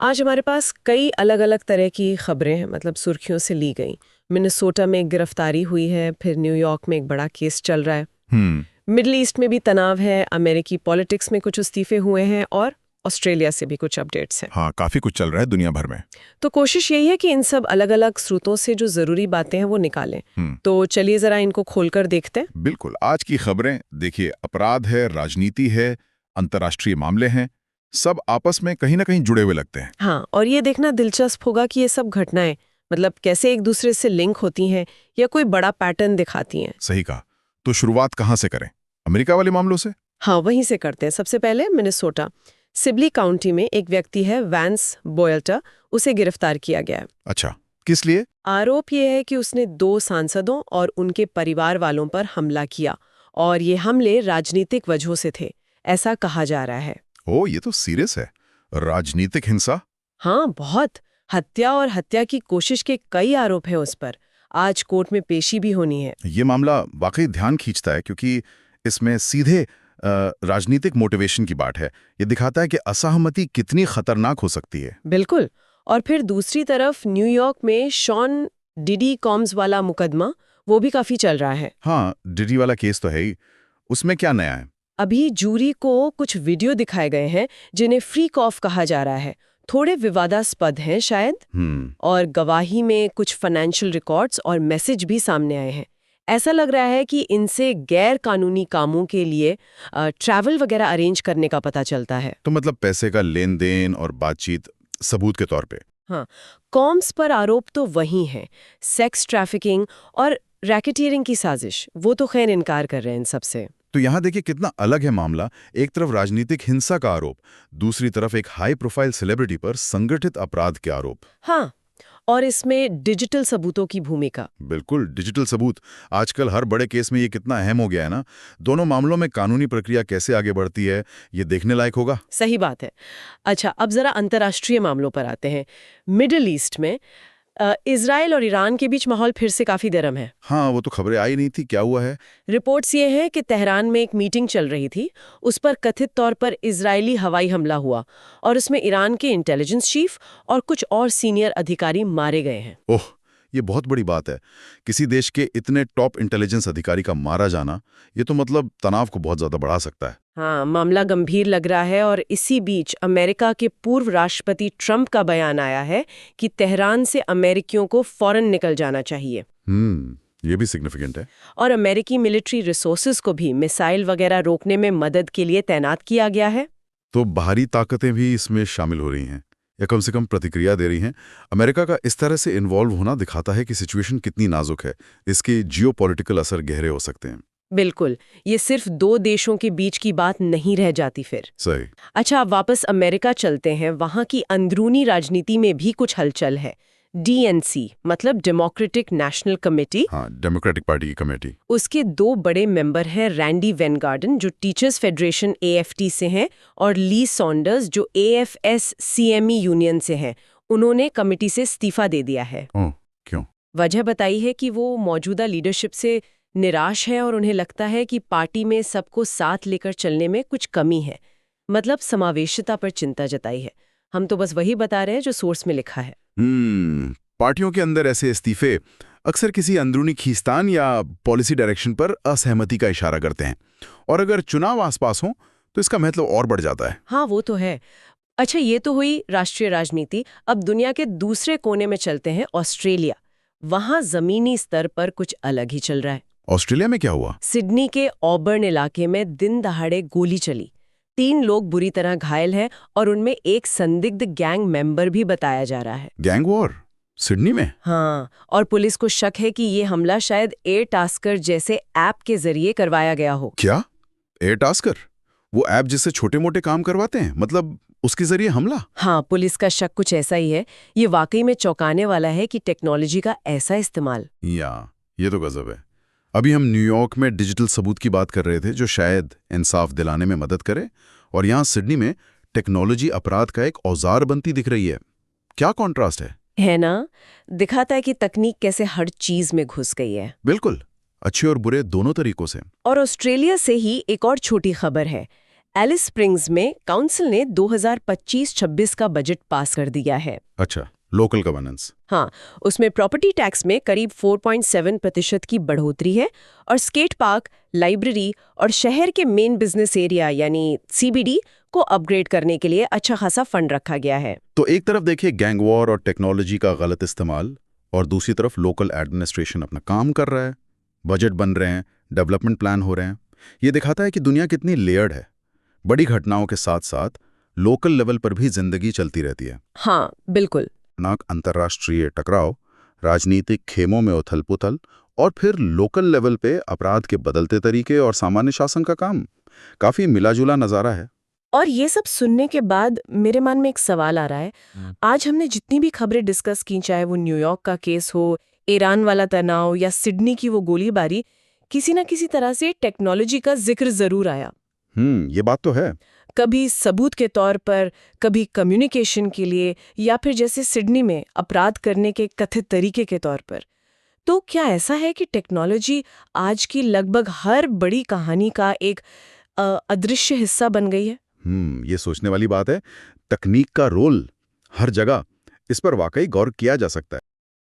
आज हमारे पास कई अलग-अलग तरह की खबरें हैं, मतलब सुर्खियों से ली गई। मिनेसोटा में एक गिरफ्तारी हुई है, फिर न्यूयॉर्क में एक बड़ा केस चल रहा है। हम्म। मिडल ईस्ट में भी तनाव है, अमेरिकी पॉलिटिक्स में कुछ इस्तीफे हुए हैं और ऑस्ट्रेलिया से भी कुछ अपडेट्स हैं। हाँ, काफी कुछ चल रहा है दुनिया भर में। तो कोशिश यही है कि इन सब अलग-अलग स्रोतों से जो जरूरी बातें हैं वो निकालें। तो चलिए जरा इनको खोलकर देखते हैं। बिल्कुल, आज की खबरें देखिए, अपराध है, राजनीति है, अंतर्राष्ट्रीय मामले हैं, सब आपस में कहीं ना कहीं जुड़े हुए लगते हैं। हाँ, और ये देखना दिलचस्प होगा कि ये सब घटनाएं मतलब कैसे एक दूसरे से लिंक होती हैं या कोई बड़ा पैटर्न दिखाती हैं। सही कहा। तो शुरुआत कहाँ से करें? अमेरिका वाले मामलों से? हाँ, वहीं से करते हैं। सबसे पहले मिनेसोटा सिबली काउंटी में एक व्यक्ति है वैंस बोयल्टा, उसे गिरफ्तार किया गया है। अच्छा, किस लिए? आरोप ये है कि उसने 2 सांसदों और उनके परिवार वालों पर हमला किया और ये हमले राजनीतिक वजहों से थे, ऐसा कहा जा रहा है। ओ, ये तो सीरियस है। राजनीतिक हिंसा? हाँ, बहुत। हत्या और हत्या की कोशिश के कई आरोप हैं उस पर। आज कोर्ट में पेशी भी होनी है। ये मामला वाकई ध्यान खींचता है क्योंकि इसमें सीधे राजनीतिक मोटिवेशन की बात है। ये दिखाता है कि असहमति कितनी खतरनाक हो सकती है। बिल्कुल। और फिर दूसरी तरफ न्यूयॉर्क में शॉन डिडी कॉम्स वाला मुकदमा, वो भी काफी चल रहा है। हाँ, डिडी वाला केस तो है ही। उसमें क्या नया है? अभी जूरी को कुछ वीडियो दिखाए गए हैं जिन्हें फ्रीक ऑफ कहा जा रहा है। थोड़े विवादास्पद हैं शायद। और गवाही में कुछ फाइनेंशियल रिकॉर्ड्स और मैसेज भी सामने आए हैं। ऐसा लग रहा है कि इनसे गैर कानूनी कामों के लिए ट्रैवल वगैरह अरेंज करने का पता चलता है। तो मतलब पैसे का लेन देन और बातचीत सबूत के तौर पे? हाँ, कॉम्स पर आरोप तो वही हैं, सेक्स ट्रैफिकिंग और रैकेटियरिंग की साजिश। वो तो खैर इनकार कर रहे हैं इन सब से। तो यहाँ देखिए कितना अलग है मामला। एक तरफ राजनीतिक हिंसा का आरोप, दूसरी तरफ एक हाई प्रोफाइल सेलिब्रिटी पर संगठित अपराध के आरोप। हाँ, और इसमें डिजिटल सबूतों की भूमिका। बिल्कुल, डिजिटल सबूत आजकल हर बड़े केस में ये कितना अहम हो गया है ना। दोनों मामलों में कानूनी प्रक्रिया कैसे आगे बढ़ती है, ये देखने लायक होगा। सही बात है। अच्छा, अब जरा अंतर्राष्ट्रीय मामलों पर आते हैं। मिडिल ईस्ट में इजराइल और ईरान के बीच माहौल फिर से काफी गर्म है। हाँ, वो तो खबरें आई नहीं थी, क्या हुआ है? रिपोर्ट्स ये हैं कि तेहरान में एक मीटिंग चल रही थी, उस पर कथित तौर पर इजरायली हवाई हमला हुआ और उसमें ईरान के इंटेलिजेंस चीफ और कुछ और सीनियर अधिकारी मारे गए हैं। ओह, ये बहुत बड़ी बात है। किसी देश के इतने टॉप इंटेलिजेंस अधिकारी का मारा जाना, ये तो मतलब तनाव को बहुत ज्यादा बढ़ा सकता है। हाँ, मामला गंभीर लग रहा है और इसी बीच अमेरिका के पूर्व राष्ट्रपति ट्रंप का बयान आया है कि तेहरान से अमेरिकियों को फौरन निकल जाना चाहिए। ये भी सिग्निफिकेंट है। और अमेरिकी मिलिट्री रिसोर्सेज को भी मिसाइल वगैरह रोकने में मदद के लिए तैनात किया गया है। तो बाहरी ताकतें भी इसमें शामिल हो रही हैं या कम से कम प्रतिक्रिया दे रही हैं। अमेरिका का इस तरह से इन्वॉल्व होना दिखाता है कि सिचुएशन कितनी नाजुक है। इसके जियोपॉलिटिकल असर गहरे हो सकते हैं। बिल्कुल, ये सिर्फ 2 देशों के बीच की बात नहीं रह जाती फिर। सही। अच्छा, अब वापस अमेरिका चलते हैं। वहाँ की अंदरूनी राजनीति में भी कुछ हलचल है। DNC मतलब डेमोक्रेटिक नेशनल कमेटी, हाँ, डेमोक्रेटिक पार्टी की कमेटी। उसके 2 बड़े मेंबर हैं, रैंडी वेनगार्डन जो टीचर्स फेडरेशन AFT से हैं और ली सॉन्डर्स जो AFS-CME यूनियन से हैं। उन्होंने कमेटी से इस्तीफा दे दिया है। ओह, क्यों? वजह बताई है कि वो मौजूदा लीडरशिप से निराश है और उन्हें लगता है कि पार्टी में सबको साथ लेकर चलने में कुछ कमी है। मतलब समावेशिता पर चिंता जताई है। हम तो बस वही बता रहे हैं जो सोर्स में लिखा है। पार्टियों के अंदर ऐसे इस्तीफे अक्सर किसी अंदरूनी खींचतान या पॉलिसी डायरेक्शन पर असहमति का इशारा करते हैं, और अगर चुनाव आसपास हो तो इसका महत्व और बढ़ जाता है। हाँ, वो तो है। अच्छा, ये तो हुई राष्ट्रीय राजनीति। अब दुनिया के दूसरे कोने में चलते हैं, ऑस्ट्रेलिया। वहाँ जमीनी स्तर पर कुछ अलग ही चल रहा है। ऑस्ट्रेलिया में क्या हुआ? सिडनी के ऑबर्न इलाके में दिन दहाड़े गोली चली। 3 लोग बुरी तरह घायल हैं और उनमें एक संदिग्ध गैंग मेंबर भी बताया जा रहा है। गैंग वॉर सिडनी में? हाँ, और पुलिस को शक है कि ये हमला शायद एयर टास्कर जैसे ऐप के जरिए करवाया गया हो। क्या? Air tasker? वो ऐप जिससे छोटे मोटे काम करवाते हैं, मतलब उसके जरिए हमला? हाँ, पुलिस का शक कुछ ऐसा ही है। ये वाकई में चौंकाने वाला है कि टेक्नोलॉजी का ऐसा इस्तेमाल। ये तो गजब है। अभी हम न्यूयॉर्क में डिजिटल सबूत की बात कर रहे थे जो शायद इंसाफ दिलाने में मदद करे, और यहाँ सिडनी में टेक्नोलॉजी अपराध का एक औजार बनती दिख रही है। क्या कॉन्ट्रास्ट है ना? दिखाता है कि तकनीक कैसे हर चीज में घुस गई है। बिल्कुल, अच्छे और बुरे दोनों तरीकों से। और ऑस्ट्रेलिया से ही एक और छोटी खबर है। एलिस स्प्रिंग्स में काउंसिल ने 2025-26 का बजट पास कर दिया है। अच्छा, लोकल गवर्नेंस। हाँ, उसमें प्रॉपर्टी टैक्स में करीब 4.7% की बढ़ोतरी है और स्केट पार्क, लाइब्रेरी और शहर के मेन बिजनेस एरिया यानी CBD को अपग्रेड करने के लिए अच्छा खासा फंड रखा गया है। तो एक तरफ देखिए गैंग वॉर और टेक्नोलॉजी का गलत इस्तेमाल, और दूसरी तरफ लोकल एडमिनिस्ट्रेशन अपना काम कर रहा है, बजट बन रहे हैं, डेवलपमेंट प्लान हो रहे हैं। ये दिखाता है कि दुनिया कितनी लेयर्ड है। बड़ी घटनाओं के साथ साथ लोकल लेवल पर भी जिंदगी चलती रहती है। हाँ, बिल्कुल। नाक अंतर्राष्ट्रीय टकराव, राजनीतिक खेमों में उथल-पुथल और फिर लोकल लेवल पे अपराध के बदलते तरीके और सामान्य शासन का काम, काफी मिला-जुला नजारा है। और ये सब सुनने के बाद मेरे मन में एक सवाल आ रहा है। आज हमने जितनी भी खबरें डिस्कस की, चाहे वो न्यूयॉर्क का केस हो, ईरान वाला तनाव या सिडनी की वो गोलीबारी, किसी न किसी तरह से टेक्नोलॉजी का जिक्र जरूर आया। ये बात तो है। कभी सबूत के तौर पर, कभी कम्युनिकेशन के लिए, या फिर जैसे सिडनी में अपराध करने के कथित तरीके के तौर पर। तो क्या ऐसा है कि टेक्नोलॉजी आज की लगभग हर बड़ी कहानी का एक अदृश्य हिस्सा बन गई है? ये सोचने वाली बात है। तकनीक का रोल हर जगह, इस पर वाकई गौर किया जा सकता है।